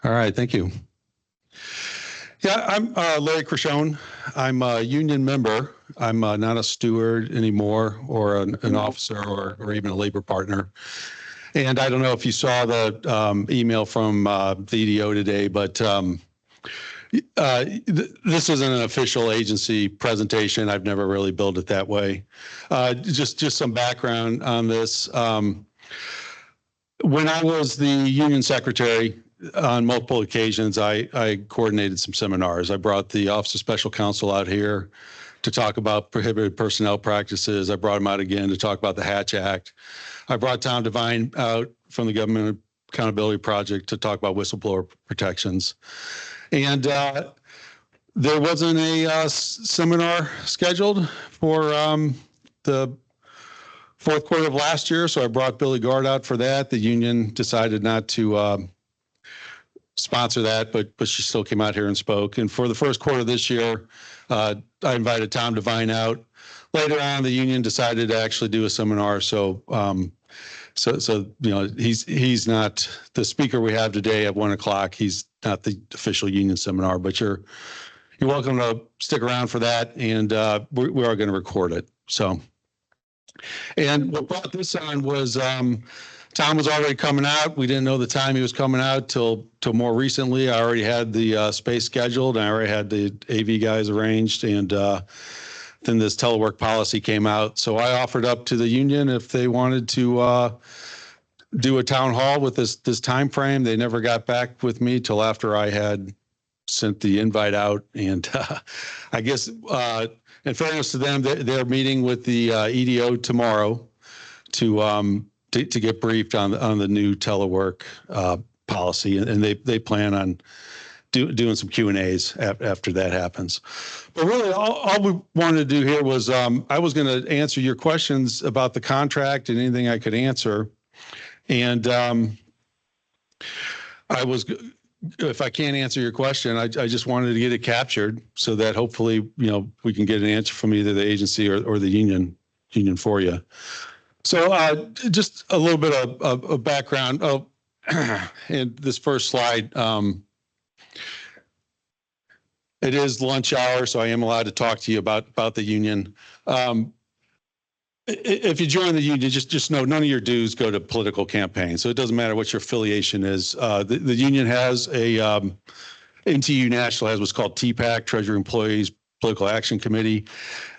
All right, thank you. Yeah, I'm Larry Crishone. I'm a union member. I'm not a steward anymore or an officer or even a labor partner. And I don't know if you saw the email from the EDO today, but this isn't an official agency presentation. I've never really billed it that way. Just some background on this. When I was the union secretary, on multiple occasions, I coordinated some seminars. I brought the Office of Special Counsel out here to talk about prohibited personnel practices. I brought him out again to talk about the Hatch Act. I brought Tom Devine out from the Government Accountability Project to talk about whistleblower protections. And there wasn't a seminar scheduled for the fourth quarter of last year, so I brought Billy Gard out for that. The union decided not to sponsor that, but she still came out here and spoke. And for the first quarter of this year, I invited Tom Devine out. Later on, the union decided to actually do a seminar. So you know, he's not the speaker we have today at 1 o'clock. He's not the official union seminar, but you're welcome to stick around for that. And we are going to record it. So, and what brought this on was Tom was already coming out. We didn't know the time he was coming out till more recently. I already had the space scheduled. I already had the AV guys arranged, and then this telework policy came out. So I offered up to the union if they wanted to do a town hall with this time frame. They never got back with me till after I had sent the invite out. And I guess in fairness to them, they're meeting with the EDO tomorrow to get briefed on the new telework policy, and they plan on doing some Q&As after that happens. But really, all we wanted to do here was I was going to answer your questions about the contract and anything I could answer, and if I can't answer your question, I just wanted to get it captured so that hopefully we can get an answer from either the agency or the union for you. So just a little bit of background. Oh, and this first slide, it is lunch hour, so I am allowed to talk to you about the union. If you join the union, just know none of your dues go to political campaigns. So it doesn't matter what your affiliation is. The union has a NTU National has what's called TPAC, Treasury Employees Political Action Committee.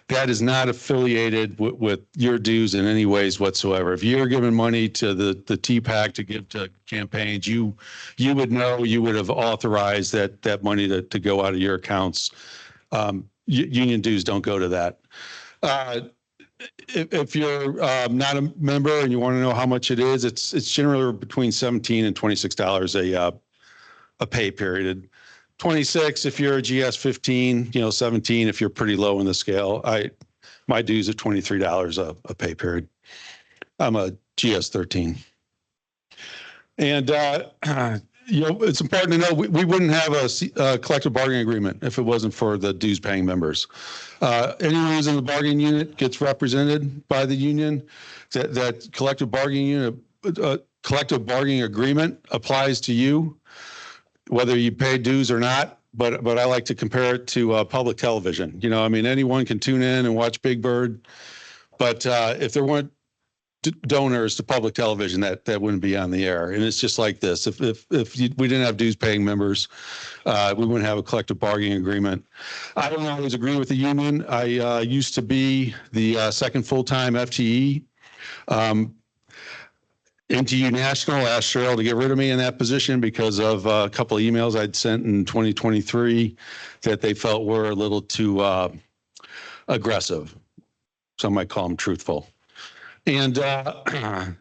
That is not affiliated with your dues in any ways whatsoever. If you're giving money to the TPAC to give to campaigns, you would know, you would have authorized that money to go out of your accounts. Union dues don't go to that. If you're not a member and you want to know how much it is, it's generally between $17 and $26 a pay period. 26 if you're a GS 15, 17 if you're pretty low in the scale. My dues are $23 a pay period. I'm a GS 13. And it's important to know we wouldn't have a collective bargaining agreement if it wasn't for the dues paying members. Anyone who's in the bargaining unit gets represented by the union. That collective bargaining agreement applies to you, whether you pay dues or not, but I like to compare it to public television. Anyone can tune in and watch Big Bird, but if there weren't donors to public television, that wouldn't be on the air. And it's just like this. If we didn't have dues paying members, we wouldn't have a collective bargaining agreement. I don't always agree with the union. I used to be the second full-time FTE. NTU National asked Cheryl to get rid of me in that position because of a couple of emails I'd sent in 2023 that they felt were a little too aggressive. Some might call them truthful. And yeah,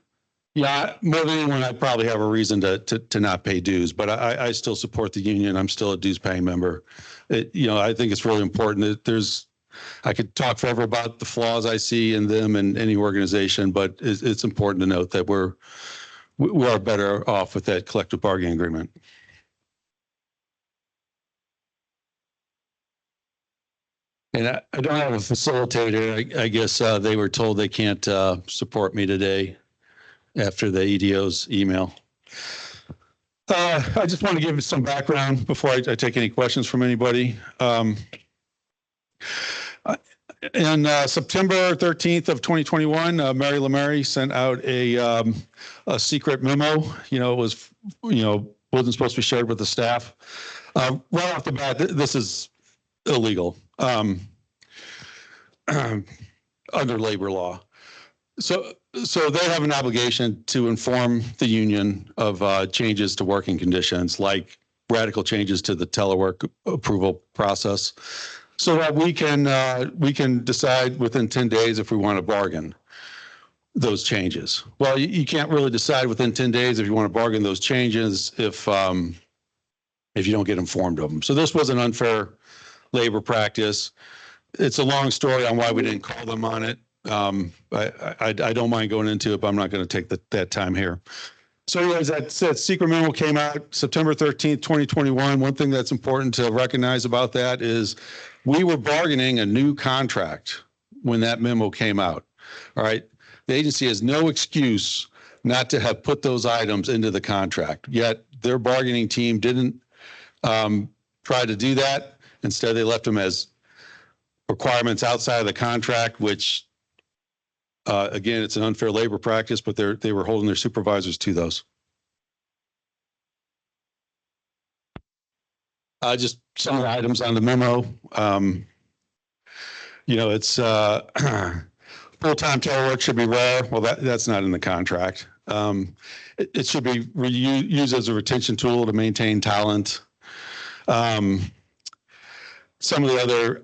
more than anyone, I probably have a reason to not pay dues, but I still support the union. I'm still a dues paying member. I think it's really important that I could talk forever about the flaws I see in them and any organization, but it's important to note that we are better off with that collective bargaining agreement. And I don't have a facilitator. I guess they were told they can't support me today after the EDO's email. I just want to give some background before I take any questions from anybody. In September 13th of 2021, Mary LaMary sent out a secret memo. It was, wasn't supposed to be shared with the staff. Right off the bat, this is illegal under labor law. So they have an obligation to inform the union of changes to working conditions, like radical changes to the telework approval process, so that we can decide within 10 days if we want to bargain those changes. Well, you can't really decide within 10 days if you want to bargain those changes if you don't get informed of them. So this was an unfair labor practice. It's a long story on why we didn't call them on it. I don't mind going into it, but I'm not going to take that time here. So anyways, that secret memo came out September 13th, 2021. One thing that's important to recognize about that is we were bargaining a new contract when that memo came out. All right. The agency has no excuse not to have put those items into the contract, yet their bargaining team didn't try to do that. Instead, they left them as requirements outside of the contract, which again, it's an unfair labor practice, but they were holding their supervisors to those. Just some of the items on the memo. It's full-time telework should be rare. Well, that's not in the contract. It should be used as a retention tool to maintain talent. Some of the other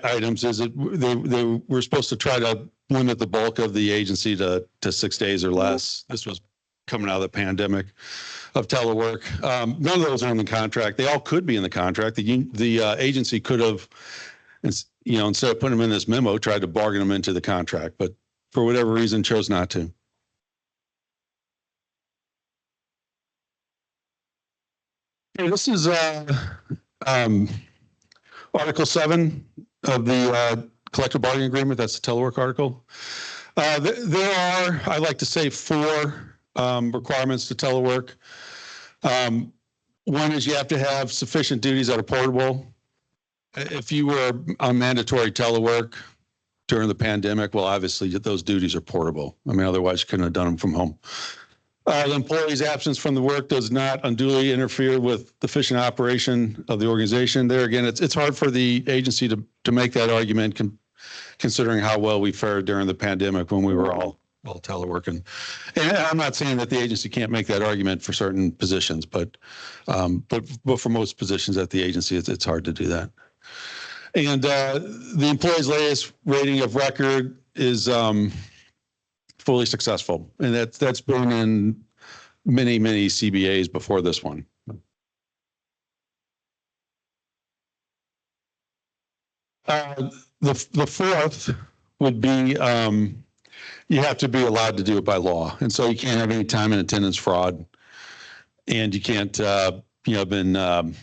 items is that they were supposed to try to limit the bulk of the agency to 6 days or less. This was coming out of the pandemic of telework. None of those are in the contract. They all could be in the contract. The agency could have, instead of putting them in this memo, tried to bargain them into the contract, but for whatever reason chose not to. Okay, this is Article 7 of the collective bargaining agreement. That's the telework article. There are, I like to say, 4 requirements to telework. One is you have to have sufficient duties that are portable. If you were on mandatory telework during the pandemic, well, obviously those duties are portable. I mean, otherwise you couldn't have done them from home. The employee's absence from the work does not unduly interfere with the efficient operation of the organization. There again, it's hard for the agency to make that argument, considering how well we fared during the pandemic when we were all teleworking. And I'm not saying that the agency can't make that argument for certain positions, but for most positions at the agency, it's hard to do that. And the employee's latest rating of record is fully successful, and that's been in many CBAs before this one. The fourth would be you have to be allowed to do it by law, and so you can't have any time and attendance fraud, and you can't been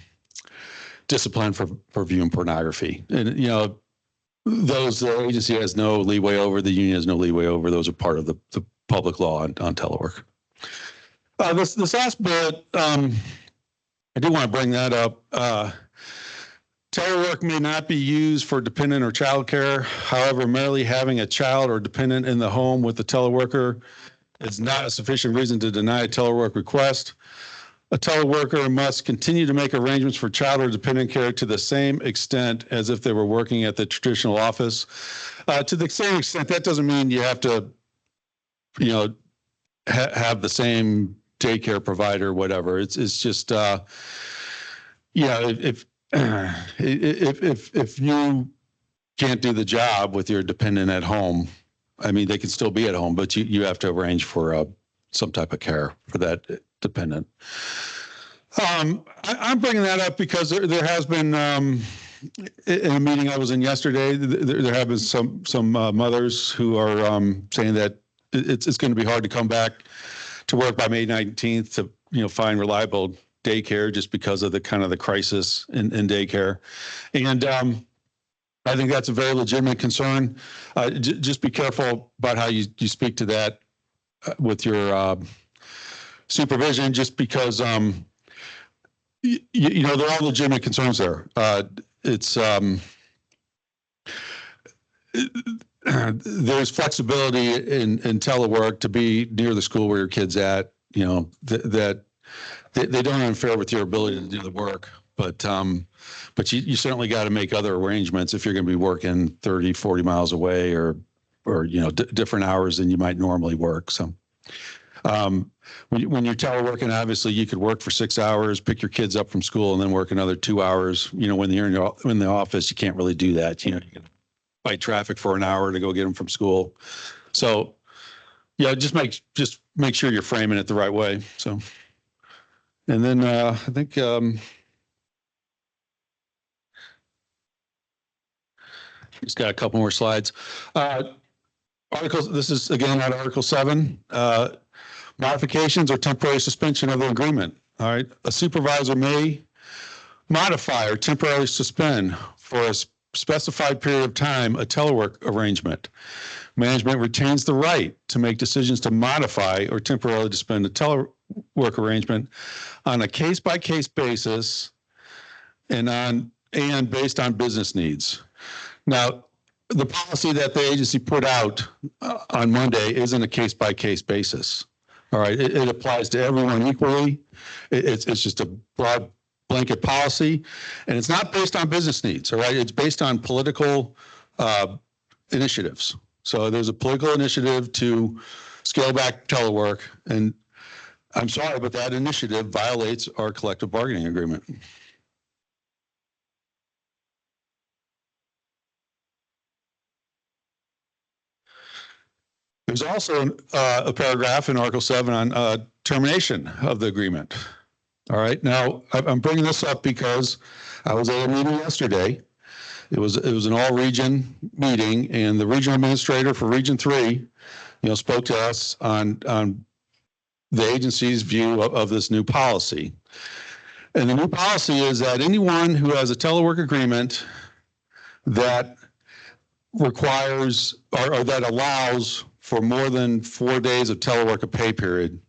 disciplined for viewing pornography, and those the agency has no leeway over, the union has no leeway over. Those are part of the public law on telework. This last bit, I do want to bring that up. Telework may not be used for dependent or child care. However, merely having a child or dependent in the home with the teleworker is not a sufficient reason to deny a telework request. A teleworker must continue to make arrangements for child or dependent care to the same extent as if they were working at the traditional office. To the same extent, that doesn't mean you have to, have the same daycare provider or whatever. It's just, if you can't do the job with your dependent at home, I mean, they can still be at home, but you have to arrange for some type of care for that dependent. I'm bringing that up because there has been, in a meeting I was in yesterday, there have been some mothers who are saying that it's going to be hard to come back to work by May 19th to find reliable daycare just because of the kind of the crisis in daycare, and I think that's a very legitimate concern. Just be careful about how you speak to that with your supervision, just because There are legitimate concerns there. It's there's flexibility in telework to be near the school where your kid's at. That they don't interfere with your ability to do the work, but you certainly got to make other arrangements if you're going to be working 30, 40 miles away or different hours than you might normally work. So when you're teleworking, obviously you could work for 6 hours, pick your kids up from school, and then work another 2 hours. When you're in the office, you can't really do that. You can fight traffic for an hour to go get them from school. So yeah, just make sure you're framing it the right way. So, and then I think just got a couple more slides. Articles. This is again at Article 7. Modifications or temporary suspension of the agreement. All right. A supervisor may modify or temporarily suspend for a specified period of time a telework arrangement. Management retains the right to make decisions to modify or temporarily suspend a telework arrangement on a case-by-case basis and based on business needs. Now, the policy that the agency put out on Monday isn't a case-by-case basis. All right, it applies to everyone equally. It's just a broad blanket policy, and it's not based on business needs. All right, it's based on political initiatives. So there's a political initiative to scale back telework, and I'm sorry, but that initiative violates our collective bargaining agreement. There's also a paragraph in Article 7 on termination of the agreement. All right. Now, I'm bringing this up because I was at a meeting yesterday. It was an all-region meeting, and the regional administrator for Region 3, spoke to us on the agency's view of this new policy. And the new policy is that anyone who has a telework agreement that requires or that allows for more than 4 days of telework a pay period,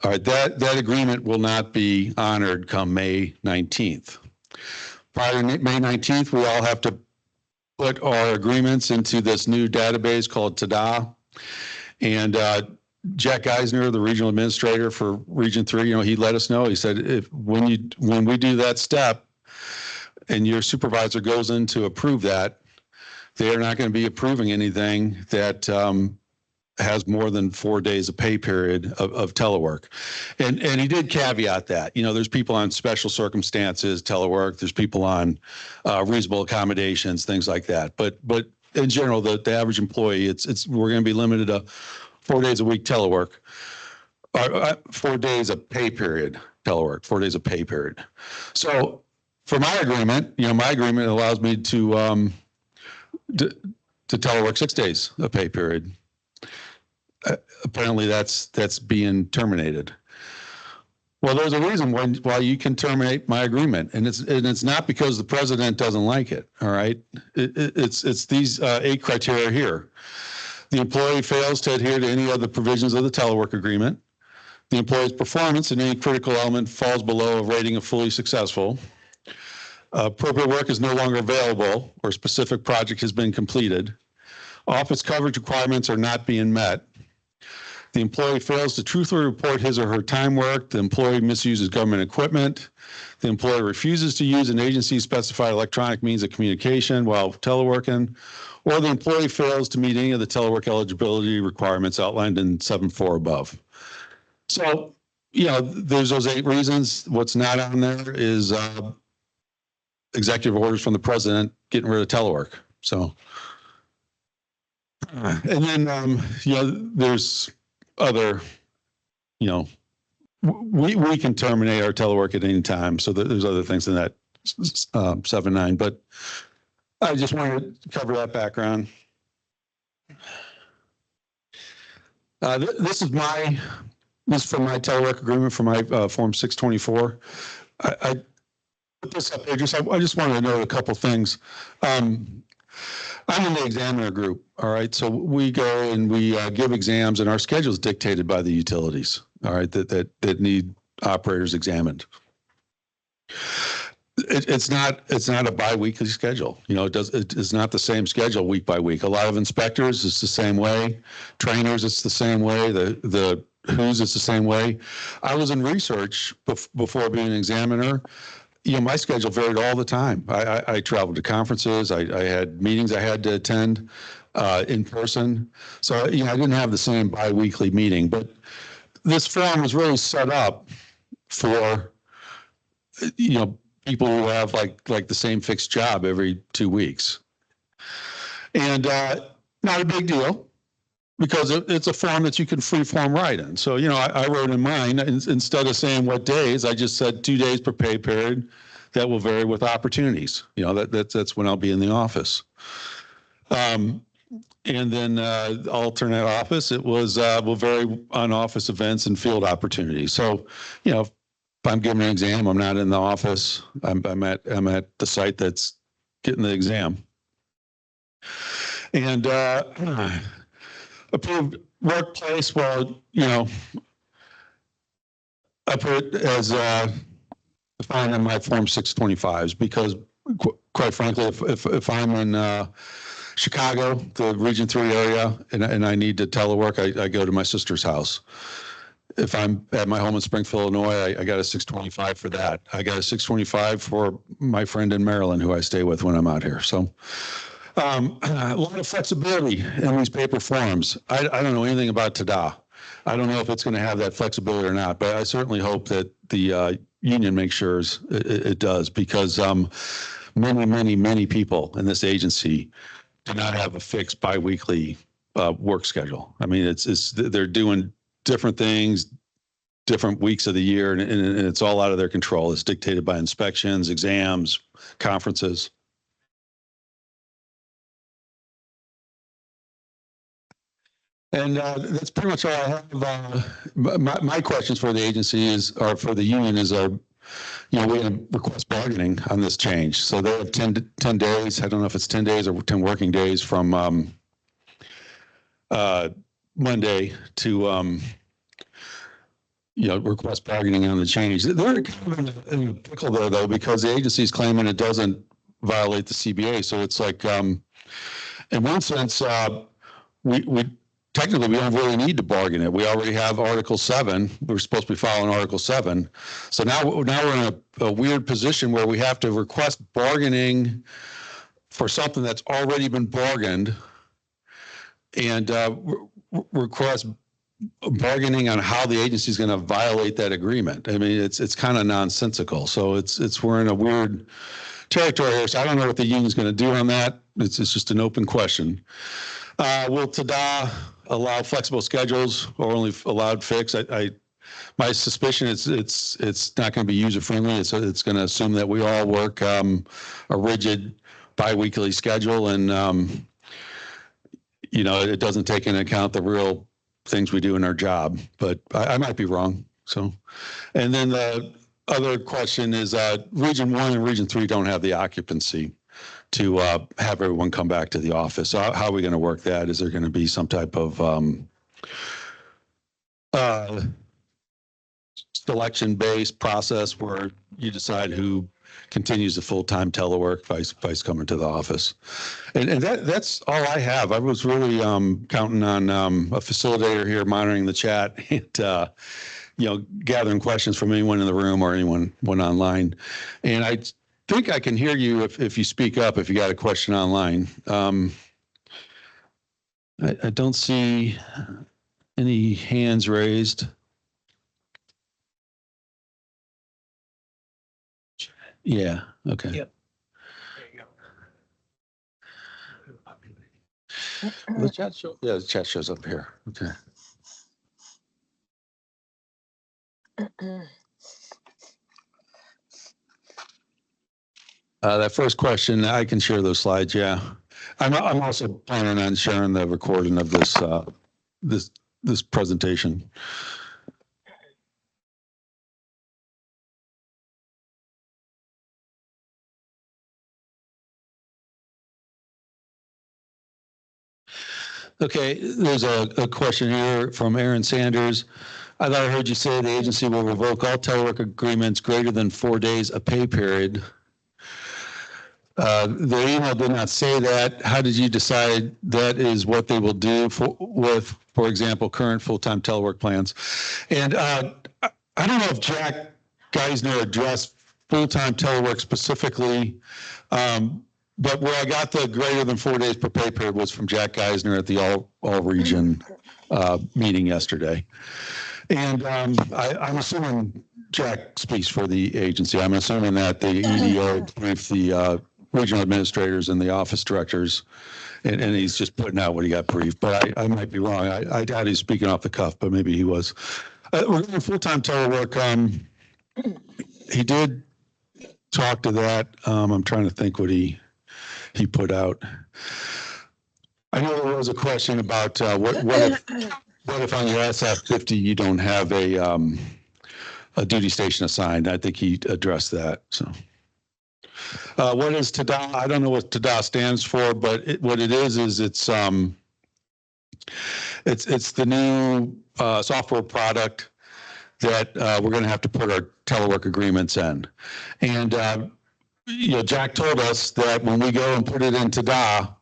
all right, that agreement will not be honored come May 19th. Prior to May 19th, we all have to put our agreements into this new database called TADA. And Jack Geisner, the regional administrator for Region 3, he let us know. He said, when we do that step and your supervisor goes in to approve that, they are not going to be approving anything that has more than 4 days of pay period of telework. And he did caveat that, there's people on special circumstances, telework, there's people on reasonable accommodations, things like that. But in general, the average employee, we're going to be limited to 4 days a week telework, 4 days of pay period telework, 4 days of pay period. So for my agreement, my agreement allows me to telework 6 days of pay period. Apparently that's being terminated. Well, there's a reason why you can terminate my agreement, and it's not because the president doesn't like it. All right, it's these 8 criteria here. The employee fails to adhere to any of the provisions of the telework agreement. The employee's performance in any critical element falls below a rating of fully successful. Appropriate work is no longer available, or a specific project has been completed. Office coverage requirements are not being met. The employee fails to truthfully report his or her time worked. The employee misuses government equipment. The employee refuses to use an agency-specified electronic means of communication while teleworking, or the employee fails to meet any of the telework eligibility requirements outlined in 7.4 above. So, there's those 8 reasons. What's not on there is executive orders from the president getting rid of telework. So, and then, there's other, we can terminate our telework at any time. So there's other things in that 7.9, but I just wanted to cover that background. This is from my telework agreement for my Form 624. I put this up here. I just wanted to note a couple things. I'm in the examiner group, all right? So we go and we give exams, and our schedule is dictated by the utilities, all right, that need operators examined. It's not a biweekly schedule. It is not the same schedule week by week. A lot of inspectors, it's the same way. Trainers, it's the same way. The who's, it's the same way. I was in research before being an examiner. My schedule varied all the time. I traveled to conferences. I had meetings I had to attend in person. So, I didn't have the same biweekly meeting, but this forum was really set up for, people who have like the same fixed job every 2 weeks. And not a big deal because it's a form that you can free form write in. So, I wrote in mine, instead of saying what days, I just said 2 days per pay period that will vary with opportunities. That's when I'll be in the office. And then alternate office, it will vary on office events and field opportunities. So, if I'm giving an exam, I'm not in the office. I'm at the site that's getting the exam. And approved workplace, well, I put it as defined in my Form 625s because, quite frankly, if I'm in Chicago, the Region 3 area, and I need to telework, I go to my sister's house. If I'm at my home in Springfield, Illinois, I got a 625 for that. I got a 625 for my friend in Maryland who I stay with when I'm out here. So a lot of flexibility in these paper forms. I don't know anything about TDA. I don't know if it's going to have that flexibility or not, but I certainly hope that the union makes sure it does, because many people in this agency do not have a fixed biweekly work schedule. I mean, they're doing different things, different weeks of the year, and it's all out of their control. It's dictated by inspections, exams, conferences. And that's pretty much all I have. My questions for the agency or for the union is, we're going to request bargaining on this change. So they have 10 days. I don't know if it's 10 days or 10 working days from Monday to, request bargaining on the change. They're kind of in a pickle there, though, because the agency is claiming it doesn't violate the CBA. So it's like, in one sense, we technically we don't really need to bargain it. We already have Article 7. We're supposed to be following Article 7. So now we're in a weird position where we have to request bargaining for something that's already been bargained, and request bargaining on how the agency is going to violate that agreement. I mean, it's kind of nonsensical. So we're in a weird territory here. So I don't know what the union's going to do on that. It's just an open question. Will TDA allow flexible schedules or only allowed fixed? My suspicion is it's not going to be user friendly. It's going to assume that we all work a rigid biweekly schedule, and it doesn't take into account the real things we do in our job. But I might be wrong. So, and then the other question is Region 1 and Region 3 don't have the occupancy to have everyone come back to the office. So how are we going to work that? Is there going to be some type of selection-based process where you decide who continues the full-time telework, vice coming to the office? And that's all I have. I was really counting on a facilitator here monitoring the chat and gathering questions from anyone in the room or anyone online. And I think I can hear you if you speak up, if you got a question online. I don't see any hands raised. Yeah, okay. Yep. The chat the chat shows up here. Okay. That first question, I can share those slides. Yeah, I'm also planning on sharing the recording of this presentation. Okay, there's a question here from Aaron Sanders. I thought I heard you say the agency will revoke all telework agreements greater than 4 days a pay period. The email did not say that. How did you decide that is what they will do with, for example, current full-time telework plans? And I don't know if Jack Geisner addressed full-time telework specifically, but where I got the greater than 4 days per pay period was from Jack Geisner at the all region meeting yesterday. And I'm assuming Jack speaks for the agency. I'm assuming that the EDO briefed the regional administrators and the office directors, and he's just putting out what he got briefed. But I might be wrong. I doubt he's speaking off the cuff, but maybe he was. Regarding full-time telework, he did talk to that. I'm trying to think what he put out. I know there was a question about what if on your SF50 you don't have a duty station assigned. I think he addressed that. So, what is TDA? I don't know what TDA stands for, but what it is it's the new software product that we're going to have to put our telework agreements in. And Jack told us that when we go and put it in TDA,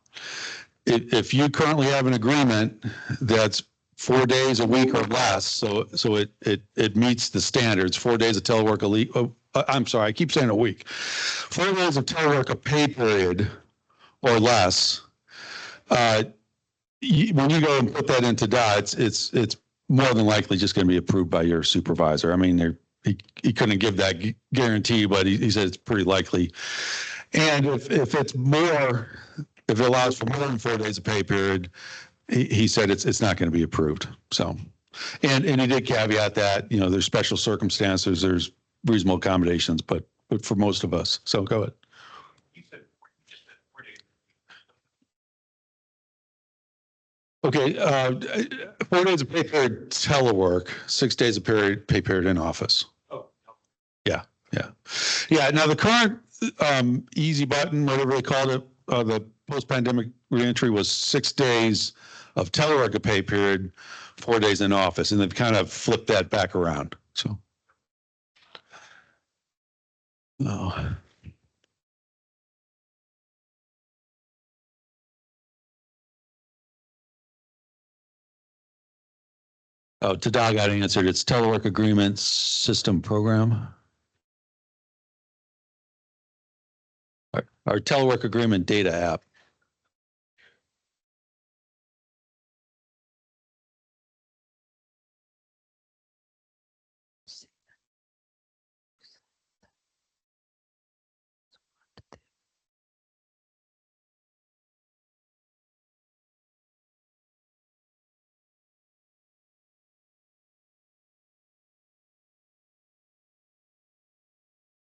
if you currently have an agreement that's 4 days a week or less, so it meets the standards. 4 days of telework a week. I'm sorry, I keep saying a week. 4 days of telework a pay period or less. When you go and put that into DOT, it's more than likely just going to be approved by your supervisor. I mean, he couldn't give that guarantee, but he said it's pretty likely. And if it's more, if it allows for more than 4 days of pay period, he said it's not going to be approved. So, and he did caveat that there's special circumstances, there's reasonable accommodations, but for most of us. So go ahead. You said just 4 days. Okay, 4 days of pay period telework, 6 days of pay period in office. Oh, yeah. Now the current easy button, whatever they called it, the post-pandemic reentry was 6 days of telework a pay period, 4 days in office, and they've kind of flipped that back around. So, no. Oh, TDA got answered. It's Telework Agreement System Program. Our Telework Agreement Data app.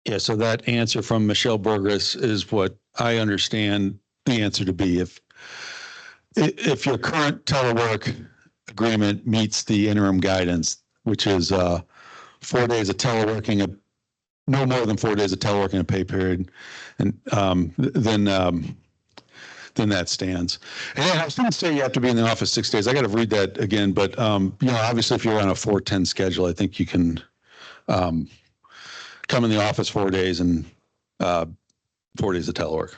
Yeah, so that answer from Michelle Burgess is what I understand the answer to be. If your current telework agreement meets the interim guidance, which is 4 days of teleworking, no more than 4 days of teleworking a pay period, and then that stands. And I was going to say you have to be in the office 6 days. I got to read that again, but obviously if you're on a 4-10 schedule, I think you can come in the office 4 days and 4 days of telework.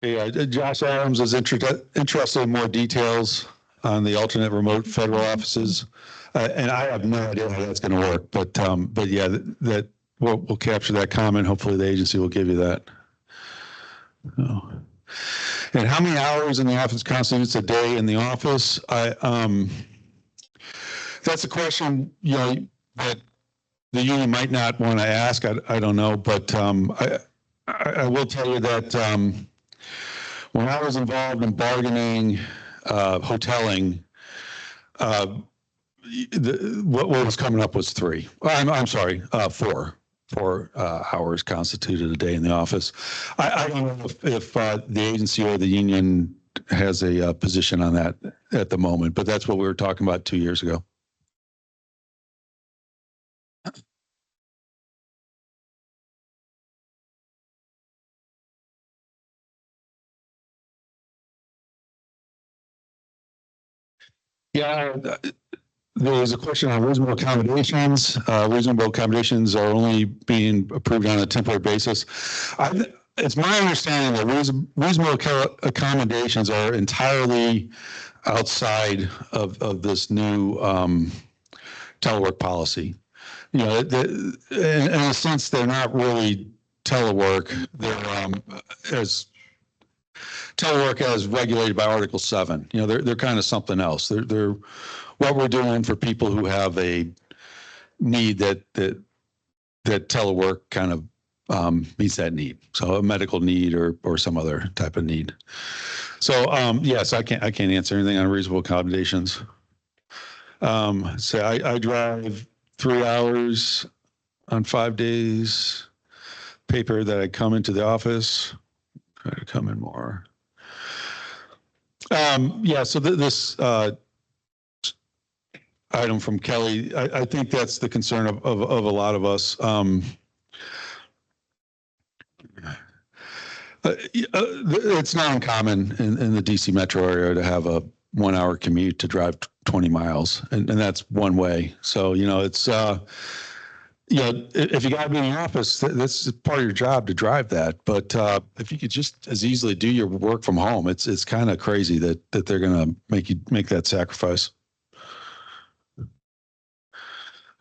Yeah, Josh Adams is interested in more details on the alternate remote federal offices, and I have no idea how that's going to work. But yeah, that we'll capture that comment. Hopefully, the agency will give you that. Oh. And how many hours in the office constitutes a day in the office? That's a question that the union might not want to ask. I don't know, but I will tell you that when I was involved in bargaining, hoteling, what was coming up was 3. I'm sorry, 4. 4 hours constituted a day in the office. I don't know if the agency or the union has a position on that at the moment, but that's what we were talking about 2 years ago. Yeah, there was a question on reasonable accommodations. Reasonable accommodations are only being approved on a temporary basis. It's my understanding that reasonable accommodations are entirely outside of this new telework policy. You know, in a sense, they're not really telework. They're as telework as regulated by Article 7. You know, they're kind of something else. They're what we're doing for people who have a need that telework kind of meets that need. So a medical need or some other type of need. So yes, I can't answer anything on reasonable accommodations. So I drive 3 hours on 5 days. Paper that I come into the office. Try to come in more. Yeah. So this item from Kelly, I think that's the concern of a lot of us. It's not uncommon in the DC metro area to have a 1 hour commute to drive 20 miles, and that's one way. So, you know, it's, you know, if you got to be in the office, that's part of your job to drive that. But if you could just as easily do your work from home, it's kind of crazy that they're going to make that sacrifice.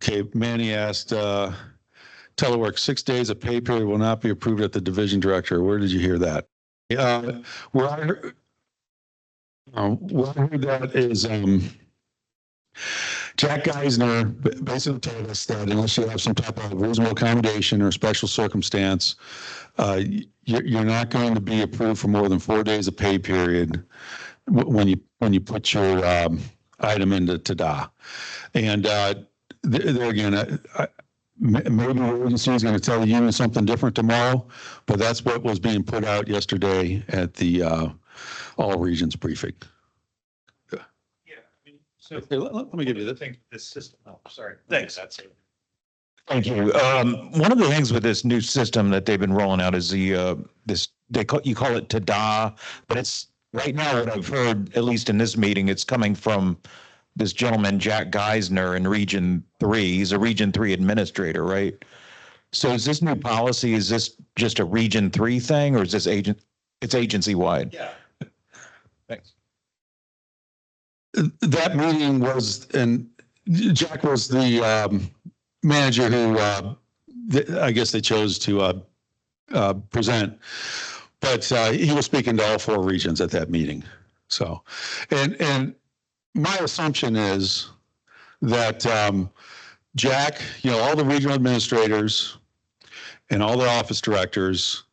Okay, Manny asked, telework 6 days of pay period will not be approved at the division director. Where did you hear that? Where I heard that is Jack Geisner basically told us that unless you have some type of reasonable accommodation or special circumstance, you're not going to be approved for more than 4 days of pay period when you put your item into TDA. And there again, maybe the agency is going to tell the union something different tomorrow, but that's what was being put out yesterday at the all regions briefing. Yeah. So okay, let me give you this system. Oh, sorry. Thanks. That's it. Thank you. One of the things with this new system that they've been rolling out is the you call it TDA, but it's right now what I've heard, at least in this meeting, it's coming from this gentleman, Jack Geisner in Region 3. He's a Region 3 administrator, right? So is this new policy, is this just a Region 3 thing, or is this it's agency wide? Yeah. Thanks. That meeting was, and Jack was the manager who I guess they chose to present, but he was speaking to all 4 regions at that meeting. So, and my assumption is that Jack, you know, all the regional administrators and all the office directors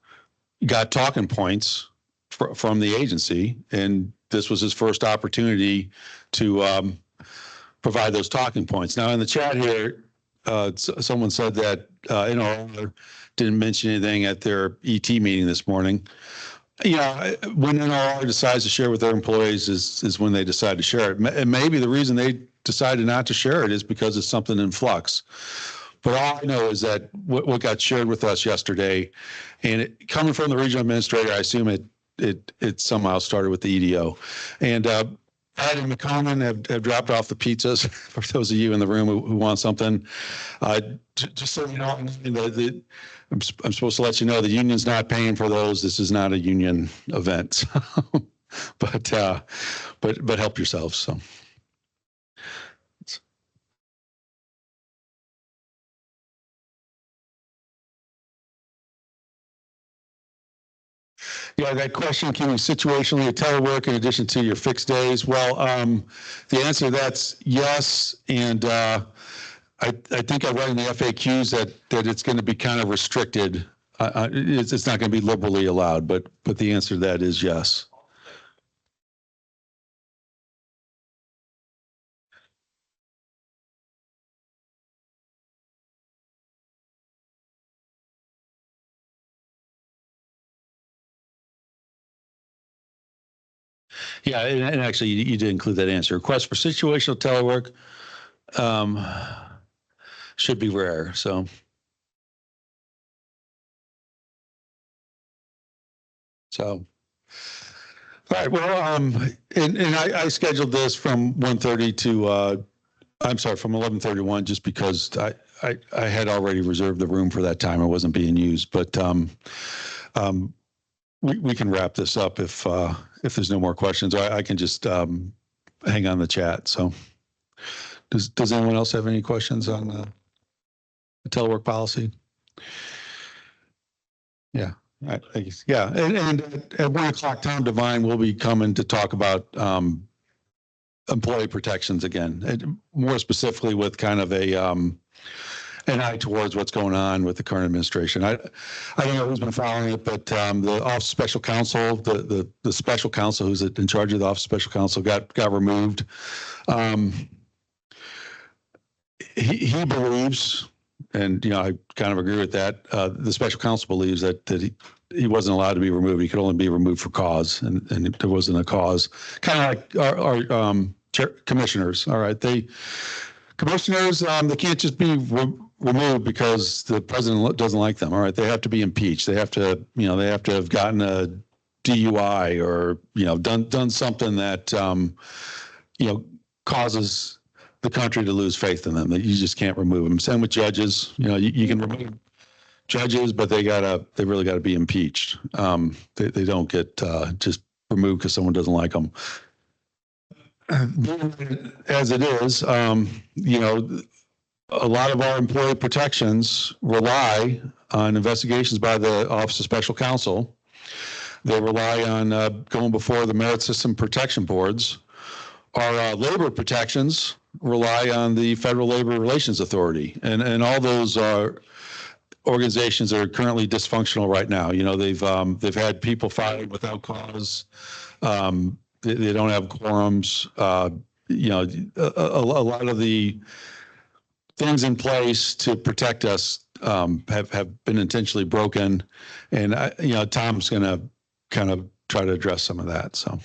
got talking points from the agency, and this was his first opportunity to provide those talking points. Now, in the chat here, someone said that NLR didn't mention anything at their ET meeting this morning. You know, when NLR decides to share with their employees is when they decide to share it. And maybe the reason they decided not to share it is because it's something in flux. But all I know is that what got shared with us yesterday, and coming from the regional administrator, I assume it somehow started with the EDO. And Pat and McConan have dropped off the pizzas for those of you in the room who want something. Just so you know, I'm supposed to let you know the union's not paying for those. This is not a union event, but help yourselves. So. Yeah, that question, can you situationally telework in addition to your fixed days? Well, the answer to that's yes. And I think I read in the FAQs that it's going to be kind of restricted. It's not going to be liberally allowed, but the answer to that is yes. Yeah, and actually, you did include that answer. Request for situational telework should be rare. So. All right, well, and I scheduled this from 1:30 to, I'm sorry, from 11:31, just because I had already reserved the room for that time. It wasn't being used, but we can wrap this up if there's no more questions. I can just hang on the chat. So does anyone else have any questions on the telework policy? Yeah. I guess, yeah. And at 1 o'clock, Tom Devine will be coming to talk about employee protections again, and more specifically with kind of an eye towards what's going on with the current administration. I don't know who's been following it, but the Office of Special Counsel, the special counsel who's in charge of the Office of Special Counsel got removed. He believes, and I kind of agree with that. The special counsel believes that he wasn't allowed to be removed. He could only be removed for cause, and there wasn't a cause. Kind of like our commissioners. All right, commissioners they can't just be removed because the president doesn't like them. All right, they have to be impeached. They have to have gotten a DUI or done something that causes the country to lose faith in them. That you just can't remove them. Same with judges. You can remove judges, but they really got to be impeached. They don't get just removed because someone doesn't like them. As it is, a lot of our employee protections rely on investigations by the Office of Special Counsel. They rely on going before the Merit System Protection Boards. Our labor protections rely on the Federal Labor Relations Authority, and all those organizations are currently dysfunctional right now. They've had people fired without cause. They don't have quorums. A lot of the things in place to protect us have been intentionally broken, and Tom's going to kind of try to address some of that. So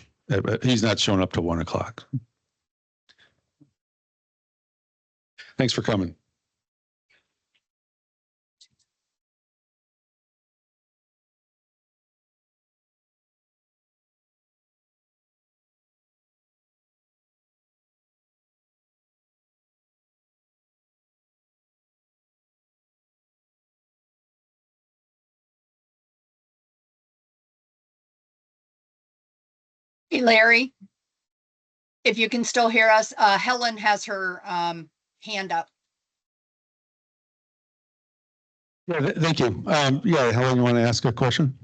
he's not showing up till 1 o'clock. Thanks for coming. Hey, Larry, if you can still hear us, Helen has her hand up. Yeah, thank you. Yeah, Helen, you want to ask a question?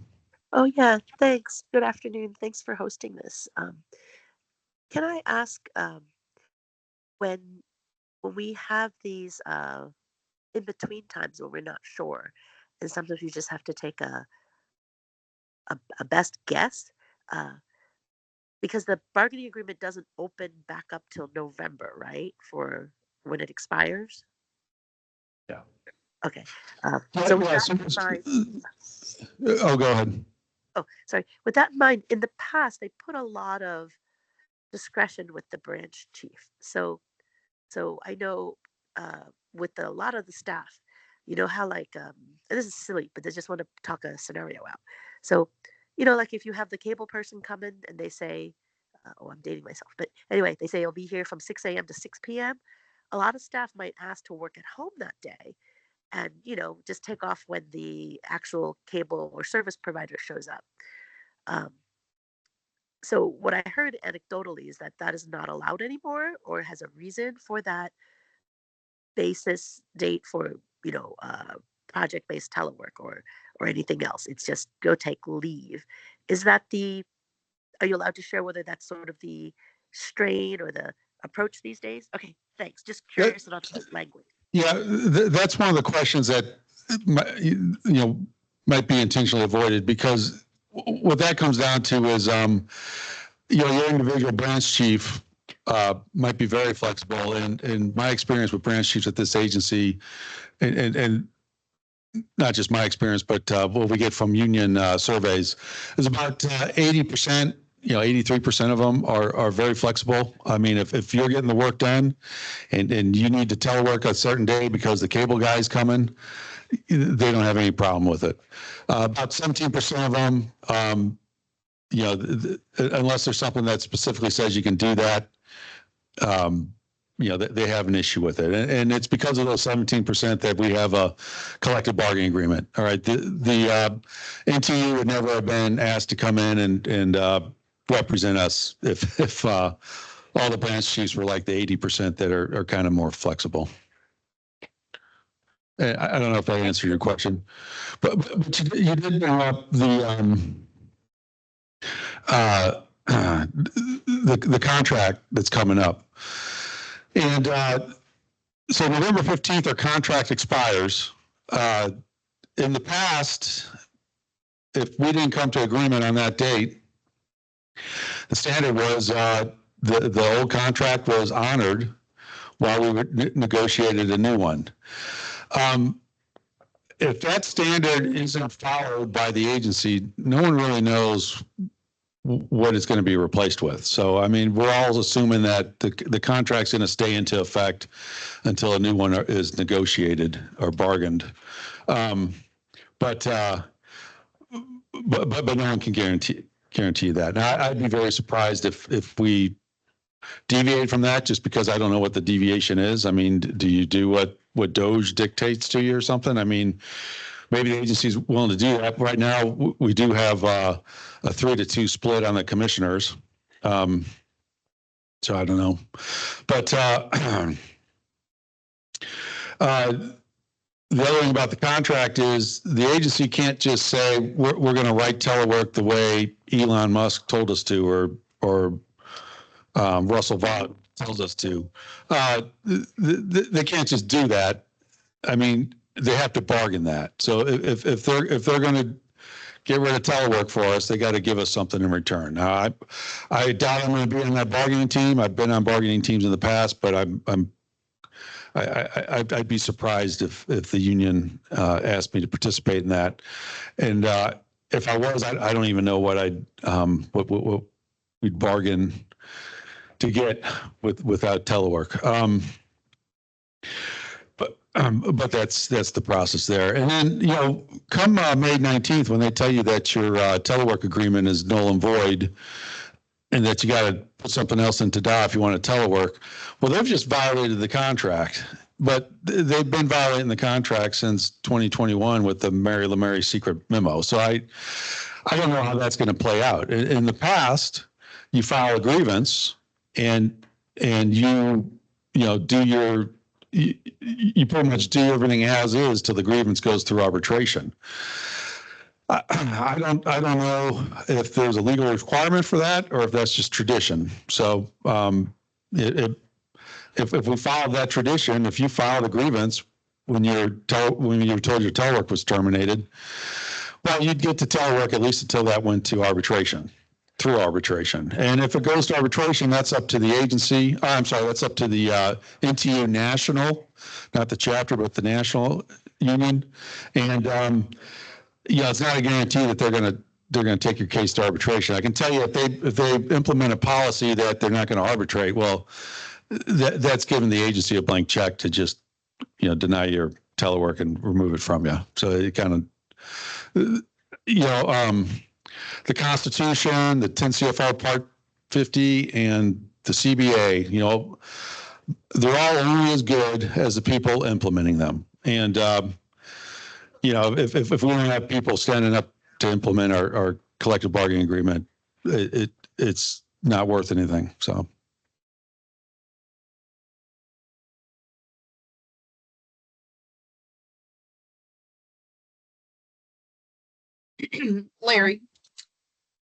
Oh, yeah, thanks. Good afternoon. Thanks for hosting this. Can I ask when we have these in between times when we're not sure, and sometimes you just have to take a best guess, because the bargaining agreement doesn't open back up till November, right? For when it expires? Yeah. Okay. So with that in mind, Oh, go ahead. oh, sorry. With that in mind, in the past, they put a lot of discretion with the branch chief. So I know with a lot of the staff, how like, and this is silly, but I just want to talk a scenario out. So, like if you have the cable person come in and they say, oh, I'm dating myself, but anyway, they say I'll be here from 6 a.m. to 6 p.m. A lot of staff might ask to work at home that day and, just take off when the actual cable or service provider shows up. So what I heard anecdotally is that is not allowed anymore, or has a reason for that basis date for project-based telework or anything else. It's just go take leave. Are you allowed to share whether that's sort of the strain or the approach these days? Okay, thanks. Just curious about the language. Yeah, that's one of the questions that might be intentionally avoided, because what that comes down to is your individual branch chief might be very flexible. And my experience with branch chiefs at this agency, and not just my experience, but what we get from union surveys, is about 80%, 83% of them are very flexible. I mean, if you're getting the work done and you need to telework a certain day because the cable guy's coming, they don't have any problem with it. About 17% of them you know, unless there's something that specifically says you can do that, you know, they have an issue with it. And it's because of those 17% that we have a collective bargaining agreement. All right. The NTU would never have been asked to come in and represent us if all the branch chiefs were like the 80% that are kind of more flexible. I don't know if I answered your question, but you did bring up the contract that's coming up. And so November 15th, our contract expires. In the past, if we didn't come to agreement on that date, the standard was the old contract was honored while we negotiated a new one. If that standard isn't followed by the agency, no one really knows what it's going to be replaced with. So, I mean, we're all assuming that the contract's going to stay into effect until a new one is negotiated or bargained. But no one can guarantee that. Now, I'd be very surprised if we deviate from that just because I don't know what the deviation is. I mean, do you do what Doge dictates to you or something? I mean, maybe the agency's willing to do that. Right now, we do have a 3-2 split on the commissioners. So I don't know. But the other thing about the contract is the agency can't just say, we're going to write Telework the way Elon Musk told us to, or Russell Vought tells us to. They can't just do that. I mean, they have to bargain that. So if they're going to get rid of Telework for us, they got to give us something in return. Now, I doubt I'm going to be on that bargaining team. I've been on bargaining teams in the past, but I'd be surprised if the union asked me to participate in that. And if I was, I don't even know what what we'd bargain to get without Telework. But that's the process there. And then, you know, come May 19th, when they tell you that your Telework agreement is null and void and that you got to put something else into DA if you want to Telework, well, they've just violated the contract. But they've been violating the contract since 2021 with the Mary LaMary secret memo. So I don't know how that's going to play out. In the past, you file a grievance and you do your you pretty much do everything as is till the grievance goes through arbitration. I don't know if there's a legal requirement for that or if that's just tradition. So if we follow that tradition, if you file the grievance when you were told your Telework was terminated, well, you'd get to Telework at least until that went to arbitration. Through arbitration. And if it goes to arbitration, that's up to the agency. I'm sorry, that's up to the NTU national, not the chapter, but the national union. And it's not a guarantee that they're going to take your case to arbitration. I can tell you if they implement a policy that they're not going to arbitrate, well, that's giving the agency a blank check to just deny your Telework and remove it from you. So it kind of the Constitution, the 10 CFR Part 50, and the CBA, they're all only as good as the people implementing them. And, if we don't have people standing up to implement our collective bargaining agreement, it's not worth anything. So. Larry,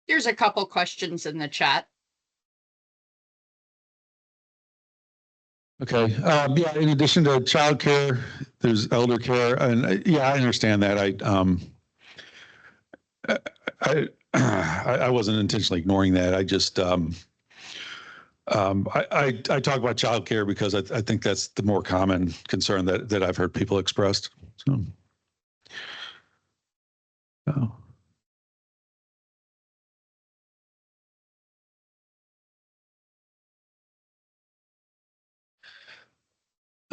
there's a couple questions in the chat. Okay. Yeah. In addition to childcare, there's elder care, and I understand that. I wasn't intentionally ignoring that. I just I talk about childcare because I think that's the more common concern that I've heard people expressed. So. Oh.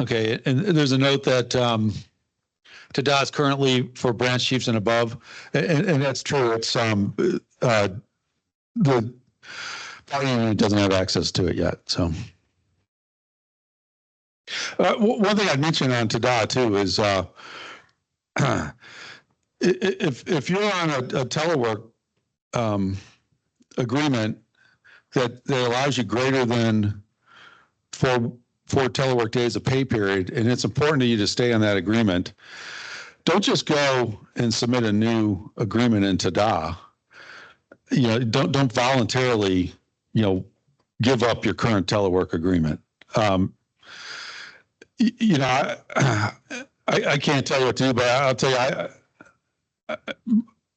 Okay, and there's a note that TDA is currently for branch chiefs and above, and that's true. It's the bargaining unit doesn't have access to it yet. So one thing I'd mention on TDA too is if you're on a telework agreement that allows you greater than four telework days of pay period, and it's important to you to stay on that agreement, don't just go and submit a new agreement in TDA. You know, don't voluntarily, you know, give up your current telework agreement. You know, I can't tell you what to do, but I'll tell you,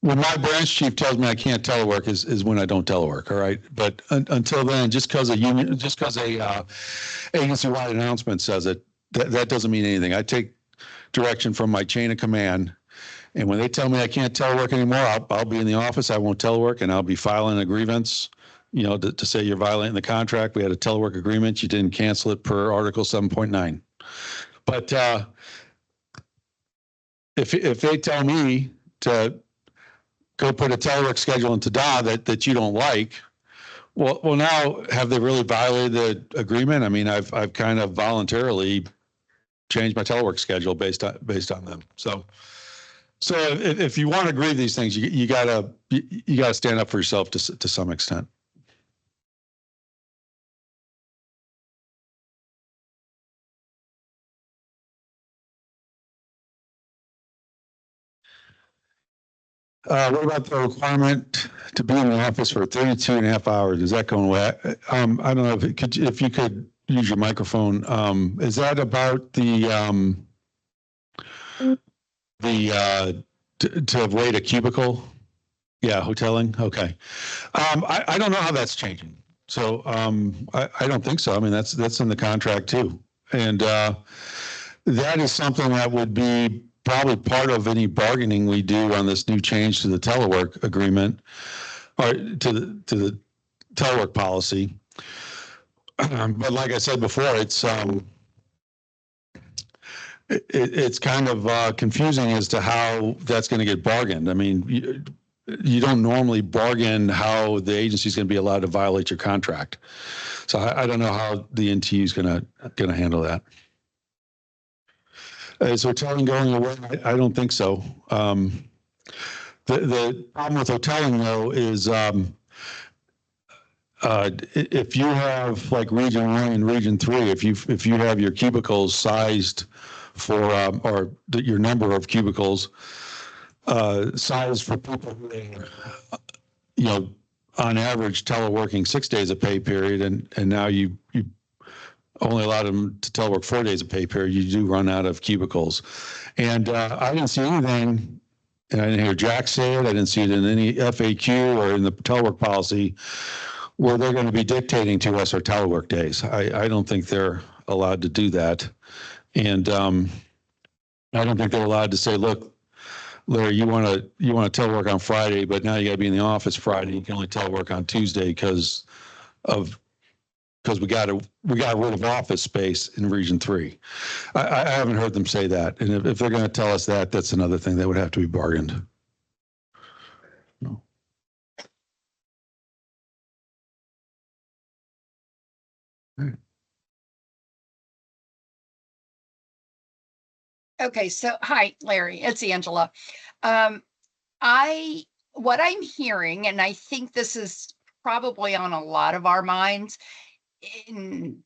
when my branch chief tells me I can't telework is when I don't telework. All right. But until then, just because a agency-wide announcement says it, that doesn't mean anything. I take direction from my chain of command. And when they tell me I can't telework anymore, I'll be in the office. I won't telework, and I'll be filing a grievance, you know, to say you're violating the contract. We had a telework agreement. You didn't cancel it per Article 7.9. But if they tell me to go put a telework schedule into TDA that you don't like, well, now have they really violated the agreement? I mean, I've kind of voluntarily changed my telework schedule based on them. So if you want to agree to these things, you gotta stand up for yourself to some extent. What about the requirement to be in the office for 32 and a half hours? Is that going away? I don't know if you could use your microphone. Is that about to avoid a cubicle? Yeah, hoteling. Okay. I don't know how that's changing. So I don't think so. I mean, that's in the contract too. And that is something that would be probably part of any bargaining we do on this new change to the telework agreement or to the telework policy. But like I said before, it's kind of confusing as to how that's going to get bargained. I mean, you don't normally bargain how the agency is going to be allowed to violate your contract. So I don't know how the NTU is going to handle that. Is hoteling going away? I don't think so. The problem with hoteling though is if you have like Region 1 and Region 3, if you have your cubicles sized for or your number of cubicles sized for people who are, you know, on average teleworking 6 days a pay period, and now you only allowed them to telework 4 days a pay period, you do run out of cubicles. And I didn't see anything, and I didn't hear Jack say it, I didn't see it in any FAQ or in the telework policy where they're going to be dictating to us our telework days. I don't think they're allowed to do that. And I don't think they're allowed to say, look, Larry, you want to telework on Friday, but now you got to be in the office Friday. You can only telework on Tuesday because we got rid of office space in Region 3. I haven't heard them say that. And if they're going to tell us that, that's another thing that would have to be bargained. No. Okay, so hi, Larry, it's Angela. What I'm hearing, and I think this is probably on a lot of our minds,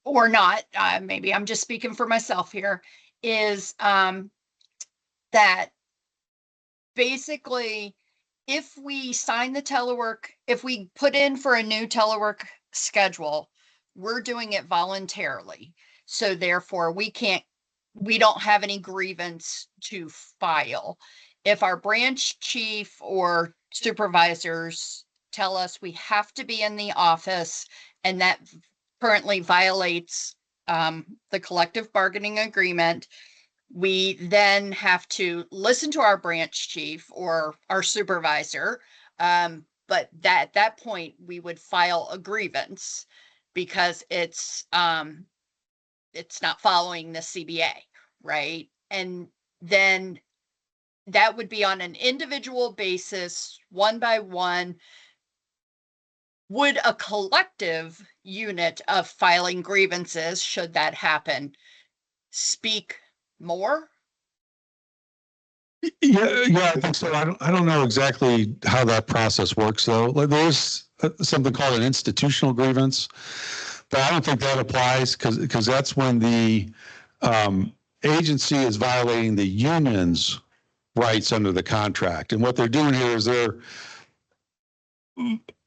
or not, maybe I'm just speaking for myself here, is that basically if we sign the telework, if we put in for a new telework schedule, we're doing it voluntarily. So therefore we don't have any grievance to file. If our branch chief or supervisors tell us we have to be in the office and that currently violates the collective bargaining agreement, we then have to listen to our branch chief or our supervisor. But at that point, we would file a grievance because it's not following the CBA, right? And then that would be on an individual basis, one by one. Would a collective unit of filing grievances, should that happen, speak more? Yeah, I think so. I don't know exactly how that process works though. Like there's something called an institutional grievance, but I don't think that applies because that's when the agency is violating the union's rights under the contract. And what they're doing here is they're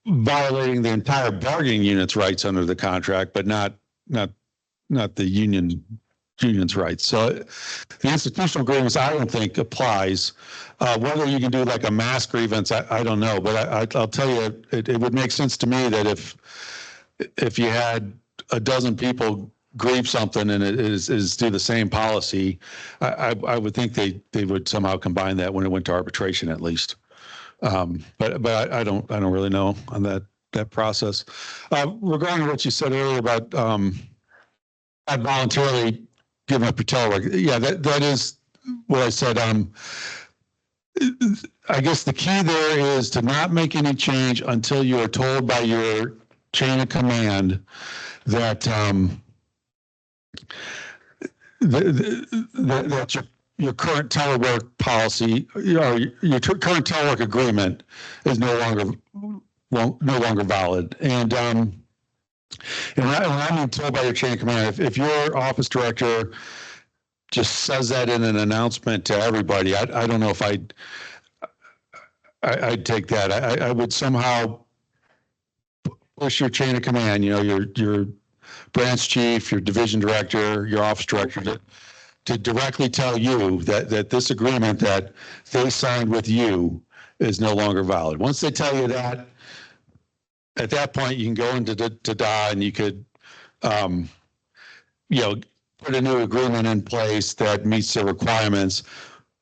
violating the entire bargaining unit's rights under the contract, but not the union's rights. So the institutional grievance, I don't think applies. Whether you can do like a mass grievance, I don't know. But I'll tell you, it would make sense to me that if you had a dozen people grieve something and it is through the same policy, I would think they would somehow combine that when it went to arbitration at least. But I don't really know on that process. Regarding what you said earlier about not voluntarily giving up your telework, yeah, that is what I said. I guess the key there is to not make any change until you are told by your chain of command that that your current telework policy or your current telework agreement is no longer valid. And when I'm being told by your chain of command, if your office director just says that in an announcement to everybody, I don't know if I'd take that. I would somehow push your chain of command, your branch chief, your division director, your office director, to directly tell you that this agreement that they signed with you is no longer valid. Once they tell you that, at that point, you can go into DA and you could, put a new agreement in place that meets the requirements,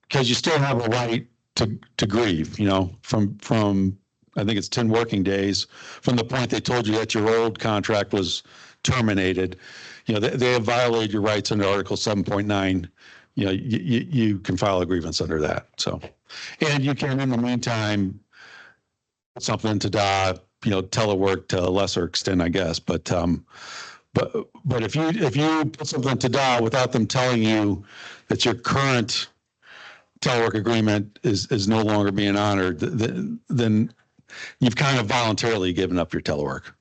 because you still have a right to grieve, from I think it's 10 working days from the point they told you that your old contract was terminated. They have violated your rights under Article 7.9. You can file a grievance under that. So, and you can, in the meantime, put something to DA, telework to a lesser extent, I guess. But if you put something to DA without them telling you that your current telework agreement is no longer being honored, then you've kind of voluntarily given up your telework.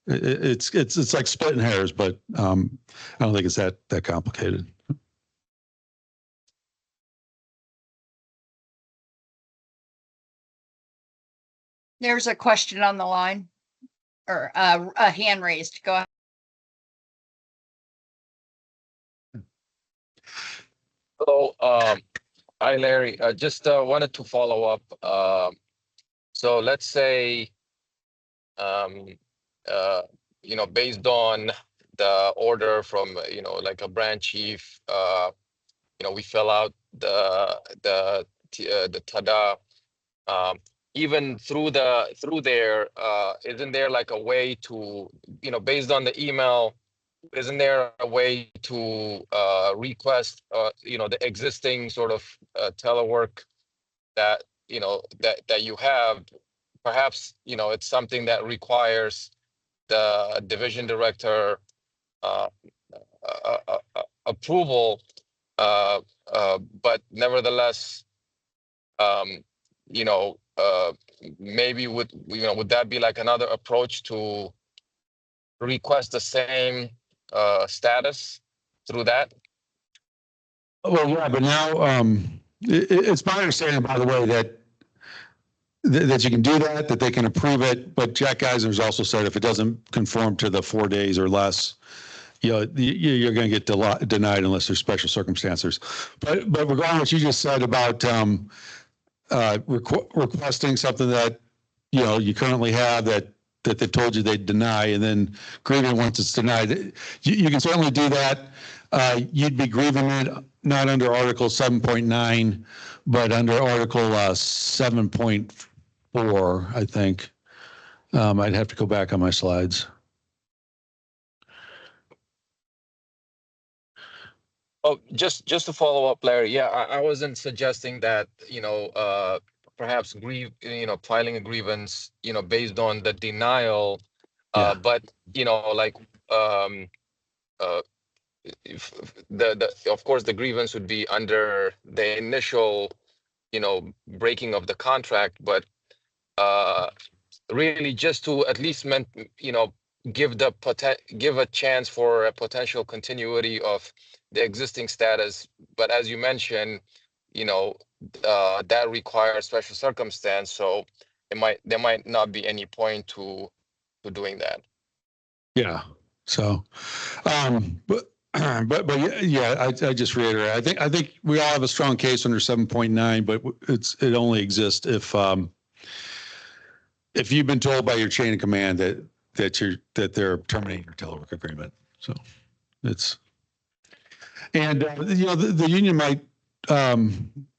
It's like splitting hairs, but I don't think it's that complicated. There's a question on the line, or a hand raised. Go ahead. Hello, hi Larry. Just wanted to follow up. So let's say, based on the order from like a branch chief, we fill out the TADA. Even through there, isn't there like a way to, based on the email, isn't there a way to request, the existing sort of telework that, that you have? Perhaps, it's something that requires the division director approval, but nevertheless, maybe would that be like another approach to request the same status through that? Well, yeah, but now it's my understanding, by the way, that you can do that they can approve it. But Jack Geisner's also said if it doesn't conform to the 4 days or less, you're going to get denied unless there's special circumstances. But regarding what you just said about requesting something that you currently have that they told you they'd deny, and then grieving once it's denied, you can certainly do that. You'd be grieving it not under Article 7.9, but under Article 7.4, I think. I'd have to go back on my slides. Oh, just to follow up, Larry. Yeah, I wasn't suggesting that, perhaps filing a grievance, based on the denial Yeah. But like the of course the grievance would be under the initial breaking of the contract, but really just to at least give a chance for a potential continuity of the existing status. But as you mentioned, that requires special circumstance, so there might not be any point to doing that. Yeah. So, but yeah, I just reiterate. I think we all have a strong case under 7.9, but it only exists if you've been told by your chain of command that they're terminating your telework agreement. So it's, and the union might, the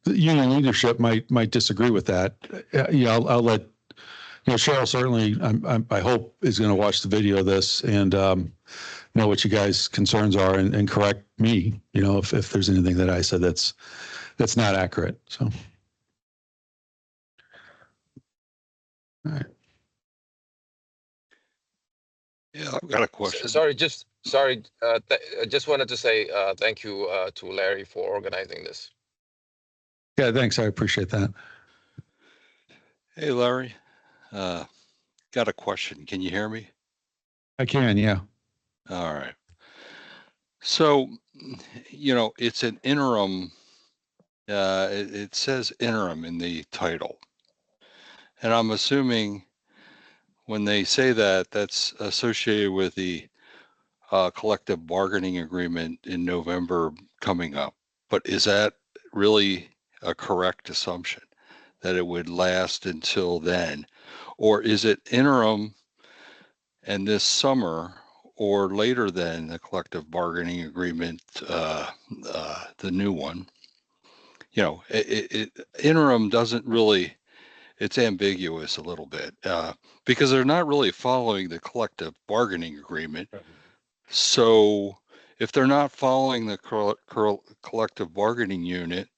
union leadership might disagree with that. I'll let Cheryl certainly, I hope, is going to watch the video of this and know what you guys' concerns are and correct me, if there's anything that I said that's not accurate. So, all right. Yeah, I've got a question. Sorry. I just wanted to say thank you to Larry for organizing this. Yeah, thanks. I appreciate that. Hey, Larry, got a question. Can you hear me? I can, yeah. All right. So, it's an interim. It says interim in the title. And I'm assuming when they say that, that's associated with the collective bargaining agreement in November coming up. But is that really a correct assumption that it would last until then? Or is it interim and this summer or later than the collective bargaining agreement, the new one? Interim doesn't really, it's ambiguous a little bit because they're not really following the collective bargaining agreement. So if they're not following the collective bargaining unit,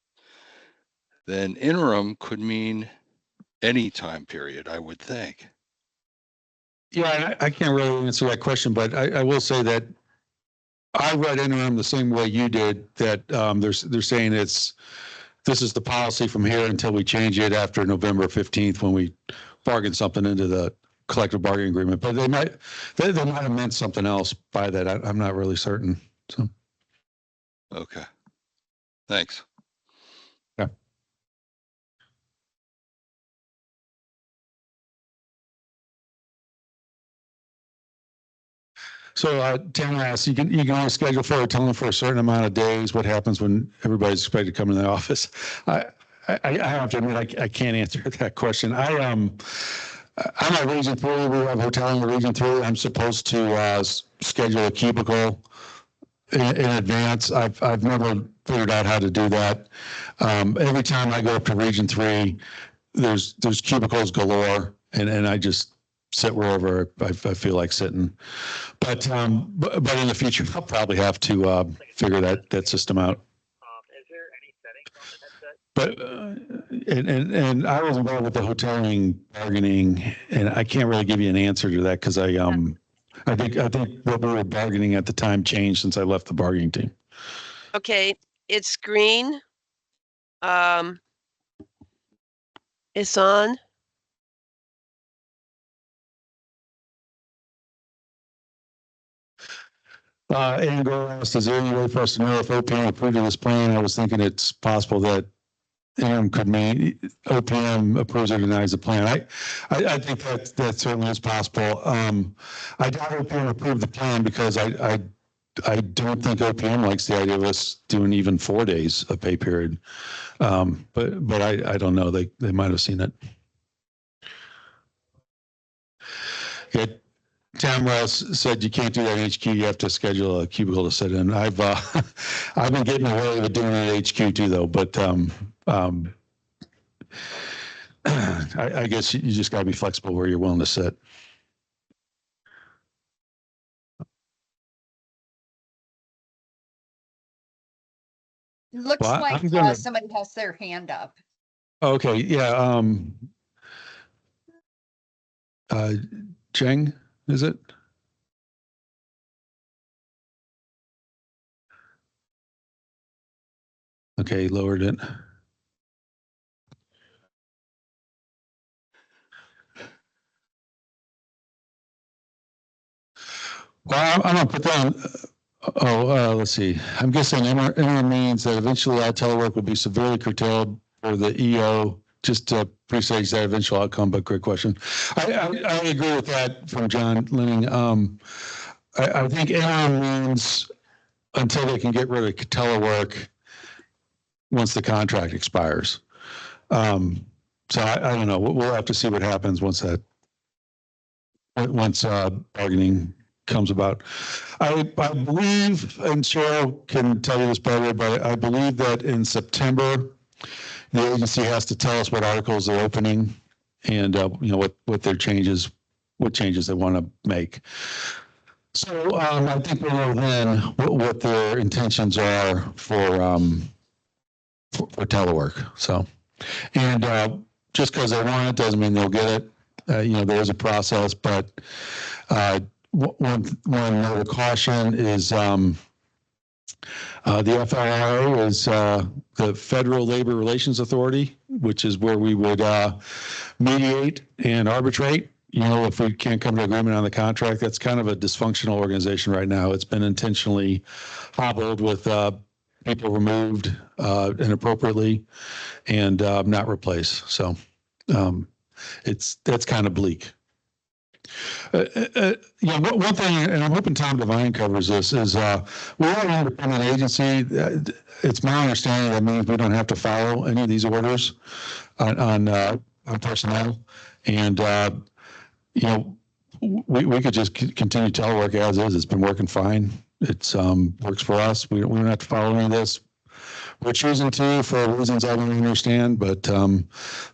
then interim could mean any time period, I would think. Yeah, I can't really answer that question, but I will say that I read interim the same way you did, that they're saying this is the policy from here until we change it after November 15th when we bargain something into the collective bargaining agreement. But they might have meant something else by that. I'm not really certain. So. Okay. Thanks. Yeah. So Tamara asks, you can only schedule for a certain amount of days. What happens when everybody's expected to come in the office? I have to admit, I can't answer that question. I'm at Region 3. We have a hotel in Region 3. I'm supposed to schedule a cubicle in advance. I've never figured out how to do that. Every time I go up to Region 3, there's cubicles galore, and I just sit wherever I feel like sitting. But in the future, I'll probably have to figure that system out. Is there any settings on the headset? But and I was involved with the hoteling bargaining, and I can't really give you an answer to that because I think what we were bargaining at the time changed since I left the bargaining team. Okay, it's green. It's on. And go asked, is there any way for us to know if OPM approved of this plan? I was thinking it's possible that could mean OPM approves or denies the plan. I think that certainly is possible. I doubt OPM approved the plan because I don't think OPM likes the idea of us doing even 4 days of pay period. But I don't know. They might have seen it. Yeah. Tamara said you can't do that in HQ. You have to schedule a cubicle to sit in. I've been getting away with doing it at HQ too, though. But I guess you just got to be flexible where you're willing to sit. Looks Well, like I'm gonna- somebody has their hand up. Okay, yeah. Cheng, is it? Okay, lowered it. Well, I'm gonna put down, let's see. I'm guessing interim means that eventually all telework will be severely curtailed for the EO, just to presage that eventual outcome, but great question. I agree with that from John Lenning. I think interim means until they can get rid of telework once the contract expires. So I don't know. We'll have to see what happens once bargaining comes about. I believe, and Cheryl can tell you this better, but I believe that in September, the agency has to tell us what articles they're opening and what their changes, what changes they want to make. So I think we'll know then what their intentions are for telework. So, and just because they want it doesn't mean they'll get it. There is a process, but one note of caution is the FLRA is the Federal Labor Relations Authority, which is where we would mediate and arbitrate. If we can't come to agreement on the contract, that's kind of a dysfunctional organization right now. It's been intentionally hobbled with people removed inappropriately and not replaced. So that's kind of bleak. One thing, and I'm hoping Tom Devine covers this, is we are an independent agency. It's my understanding that means we don't have to follow any of these orders on personnel, and we could just continue telework as is. It's been working fine. It's works for us. We don't have to follow any of this. We're choosing to for reasons I don't understand, but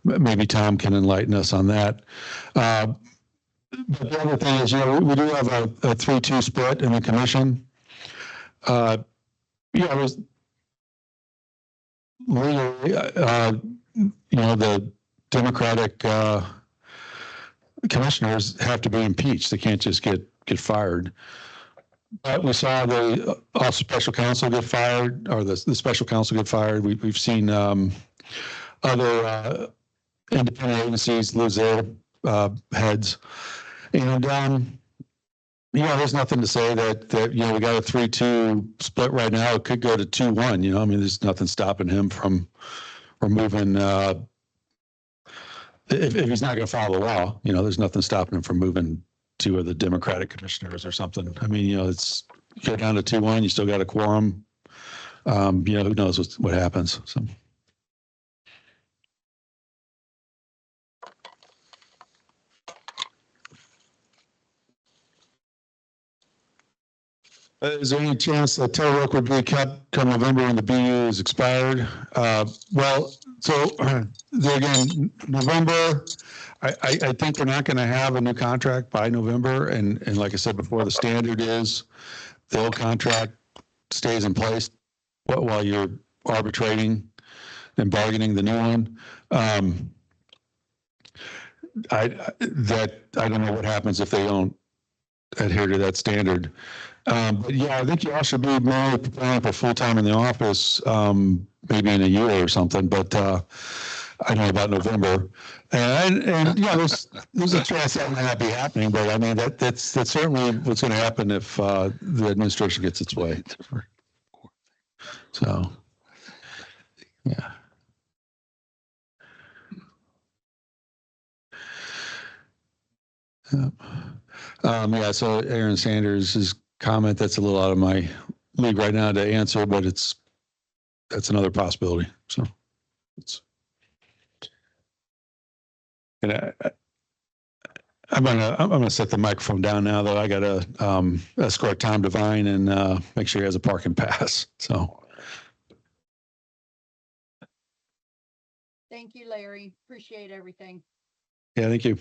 maybe Tom can enlighten us on that. But the other thing is, we do have a 3-2 split in the commission. It was legally, the Democratic commissioners have to be impeached. They can't just get fired. But we saw the special counsel get fired, or the special counsel get fired. We've seen other independent agencies lose their heads. And, there's nothing to say that we got a 3-2 split right now. It could go to 2-1, there's nothing stopping him from removing, if he's not going to follow the law, there's nothing stopping him from moving 2 of the Democratic commissioners or something. It's go down to 2-1, you still got a quorum. Who knows what happens, so. Is there any chance that telework would be kept come November when the BU is expired? Again, November, I think we're not going to have a new contract by November. And like I said before, the standard is the old contract stays in place while you're arbitrating and bargaining the new one. I don't know what happens if they don't adhere to that standard. But I think you all should be more preparing for full-time in the office, maybe in a year or something, but I don't know about November. And there's a chance that might not be happening, but that's certainly what's going to happen if the administration gets its way. So, yeah. So Aaron Sanders' comment, that's a little out of my league right now to answer, but that's another possibility. So and I'm gonna set the microphone down now that I gotta escort Tom Devine and make sure he has a parking pass. So Thank you, Larry. Appreciate everything. yeah, thank you.